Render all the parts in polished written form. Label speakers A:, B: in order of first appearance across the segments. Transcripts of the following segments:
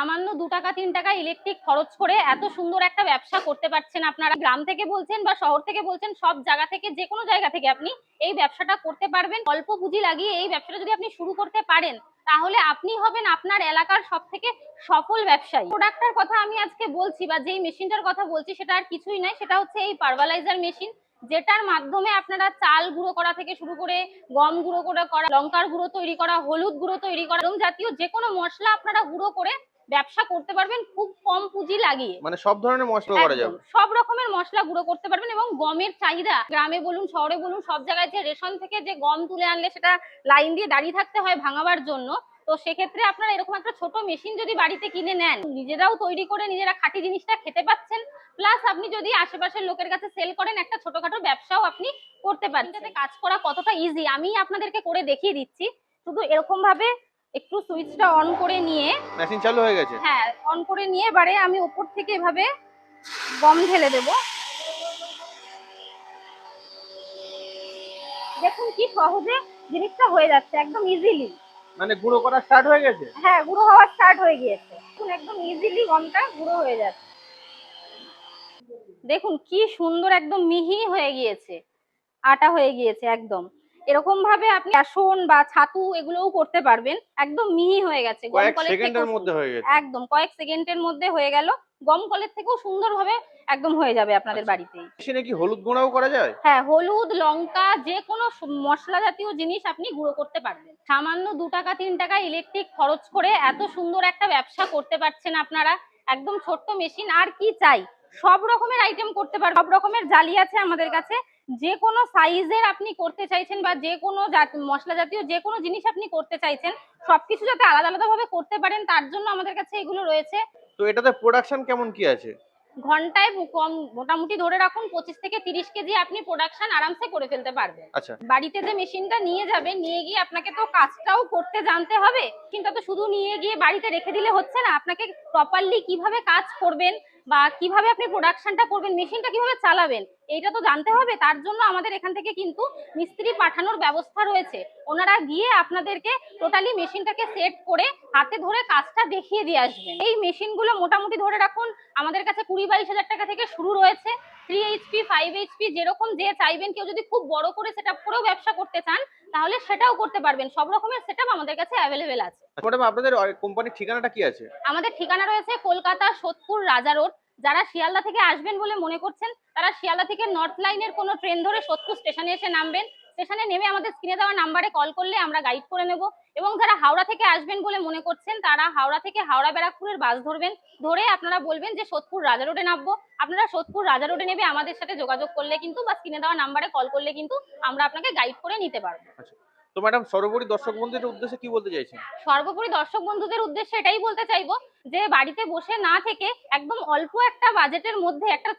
A: সামান্য 2 টাকা 3 টাকা ইলেকট্রিক খরচ করে এত সুন্দর একটা ব্যবসা করতে পারছেন। আপনারা গ্রাম থেকে বলছেন বা শহর থেকে বলছেন, সব জায়গা থেকে, যে কোনো জায়গা থেকে আপনি এই ব্যবসাটা করতে পারবেন। অল্প পুঁজি লাগিয়ে এই ব্যবসাটা যদি আপনি শুরু করতে পারেন, তাহলে আপনি হবেন আপনার এলাকার সবথেকে সফল ব্যবসায়ী। প্রোডাক্টটার কথা আমি আজকে বলছি বা যেই মেশিনটার কথা বলছি, সেটা আর কিছুই নয়, সেটা হচ্ছে এই পারভালাইজার মেশিন, যেটার মাধ্যমে আপনারা চাল গুঁড়ো করা থেকে শুরু করে গম গুঁড়ো করা, লঙ্কার গুঁড়ো তৈরি করা, হলুদ গুঁড়ো তৈরি করা, এরকম জাতীয় যে কোনো মশলা আপনারা গুঁড়ো করে ব্যবসা করতে পারবেন খুব কম পুঁজি লাগিয়ে।
B: মানে সব ধরনের মশলা করা যাবে,
A: সব রকমের মশলা গুঁড়ো করতে পারবেন। এবং গমের চাহিদা গ্রামে বলুন শহরে বলুন সব জায়গায়, যে রেশন থেকে যে গম তুলে আনলে সেটা লাইন দিয়ে দাঁড়িয়ে থাকতে হয় ভাঙাবার জন্য, তো সেক্ষেত্রে আপনারা এরকম একটা ছোট মেশিন যদি বাড়িতে কিনে নেন, নিজেরাও তৈরি করে নিজেরা খাঁটি জিনিসটা খেতে পাচ্ছেন, প্লাস আপনি যদি আশেপাশের লোকের কাছে সেল করেন, একটা ছোটখাটো ব্যবসাও আপনি করতে পারেন। যাতে কাজ করা কতটা ইজি আমি আপনাদেরকে করে দেখিয়ে দিচ্ছি। শুধু এরকম ভাবে একটু সুইচটা অন করে নিয়ে,
B: মেশিন চালু হয়ে গেছে,
A: হ্যাঁ অন করে নিয়ে এবারে আমি উপর থেকে এভাবে গম ঢেলে দেব। দেখুন কি সহজে জিনিসটা হয়ে যাচ্ছে, একদম ইজিলি।
B: মানে গুঁড়ো করা স্টার্ট হয়ে গেছে।
A: হ্যাঁ, গুঁড়ো হওয়া স্টার্ট হয়ে গিয়েছে। দেখুন একদম ইজিলি গমটা গুঁড়ো হয়ে যাচ্ছে। দেখুন কি সুন্দর একদম মিহি হয়ে গিয়েছে, আটা হয়ে গিয়েছে একদম। এরকম ভাবে আপনি বেসন বা ছাতু এগুলোও করতে পারবেন। একদম মিহি হয়ে গেছে,
B: কয়েক সেকেন্ডের মধ্যে হয়ে গেছে,
A: একদম কয়েক সেকেন্ডের মধ্যে হয়ে গেল। গম কলের থেকেও সুন্দরভাবে একদম হয়ে যাবে আপনাদের বাড়িতেই।
B: মেশিনে কি হলুদ গুঁড়াও করা যায়?
A: হ্যাঁ, হলুদ, লঙ্কা, যে কোনো মশলা জাতীয় জিনিস আপনি গুঁড়ো করতে পারবেন। সামান্য 2 টাকা 3 টাকা ইলেকট্রিক খরচ করে এত সুন্দর একটা ব্যবসা করতে পারছেন আপনারা। একদম ছোট্ট মেশিন, আর কি চাই? সব রকমের আইটেম করতে পারবেন, সব রকমের জালি আছে আমাদের কাছে। যে কোনো সাইজের আপনি করতে চাইছেন বা যে কোনো মশলা জাতীয় যে কোনো জিনিস আপনি করতে চাইছেন, সবকিছু যাতে আলাদা আলাদা ভাবে করতে পারেন, তার জন্য আমাদের কাছে এগুলো রয়েছে।
B: তো এটাতে প্রোডাকশন কেমন কি আছে?
A: ঘন্টায় কম মোটামুটি ধরে রাখুন 25 থেকে 30 কেজি আপনি প্রোডাকশন আরামসে করে ফেলতে পারবেন।
B: আচ্ছা,
A: বাড়িতে যে মেশিনটা নিয়ে যাবেন, নিয়ে গিয়ে আপনাকে তো কাজটাও করতে জানতে হবে। কিন্তু তো শুধু নিয়ে গিয়ে বাড়িতে রেখে দিলে হচ্ছে না, আপনাকে প্রপারলি কিভাবে কাজ করবেন বা কিভাবে আপনি প্রোডাকশনটা করবেন, মেশিনটা কিভাবে চালাবেন, এইটা তো জানতে হবে। তার জন্য আমাদের এখান থেকে কিন্তু মিস্ত্রি পাঠানোর ব্যবস্থা রয়েছে। ওনারা গিয়ে আপনাদেরকে টোটালি মেশিনটাকে সেট করে হাতে ধরে কাজটা দেখিয়ে দিয়ে আসবেন। এই মেশিনগুলো মোটামুটি ধরে রাখুন আমাদের কাছে 20-22 হাজার টাকা থেকে শুরু রয়েছে। 3 HP 5 HP যেরকম যে চাইবেন। কেউ যদি খুব বড় করে সেটআপ করেও ব্যবসা করতে চান, তাহলে সেটাও করতে পারবেন। সব রকমের সেটআপ আমাদের কাছে অ্যাভেলেবেল আছে।
B: ম্যাডাম আপনাদের কোম্পানির ঠিকানাটা কি আছে?
A: আমাদের ঠিকানা রয়েছে কলকাতা সোদপুর রাজা রোড। যারা শিয়ালদা থেকে আসবেন বলে মনে করছেন, তারা শিয়ালদা থেকে নর্থ লাইনের কোনো ট্রেন ধরে সোদপুর স্টেশনে এসে নামবেন। স্টেশনে নেমে আমাদের স্ক্রিনে দেওয়া নাম্বারে কল করলে আমরা গাইড করে নেব। এবং যারা হাওড়া থেকে আসবেন বলে মনে করছেন, তারা হাওড়া থেকে হাওড়া ব্যারাকপুরের বাস ধরবেন। ধরে আপনারা বলবেন যে সোদপুর রাজা রোডে নামবো। আপনারা সোদপুর রাজা রোডে নেবে আমাদের সাথে যোগাযোগ করলে কিন্তু বা স্ক্রিনে দেওয়া নাম্বারে কল করলে কিন্তু আমরা আপনাকে গাইড করে নিতে পারবো।
B: আচ্ছা, তো ম্যাডাম সর্বোপরি দর্শক বন্ধুদের উদ্দেশ্যে কি বলতে চাইছেন?
A: সর্বোপরি দর্শক বন্ধুদের উদ্দেশ্যে এটাই বলতে চাইবো যে বাড়িতে বসে না থেকে একদম অল্প একটা বাজেটের মধ্যে একটা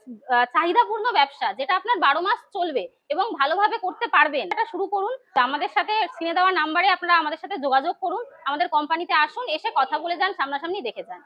A: চাহিদাপূর্ণ ব্যবসা, যেটা আপনার 12 মাস চলবে এবং ভালোভাবে করতে পারবেন, এটা শুরু করুন। আমাদের সাথে স্ক্রিনে দেওয়া নাম্বারে আপনারা আমাদের সাথে যোগাযোগ করুন, আমাদের কোম্পানিতে আসুন, এসে কথা বলে যান, সামনাসামনি দেখে যান।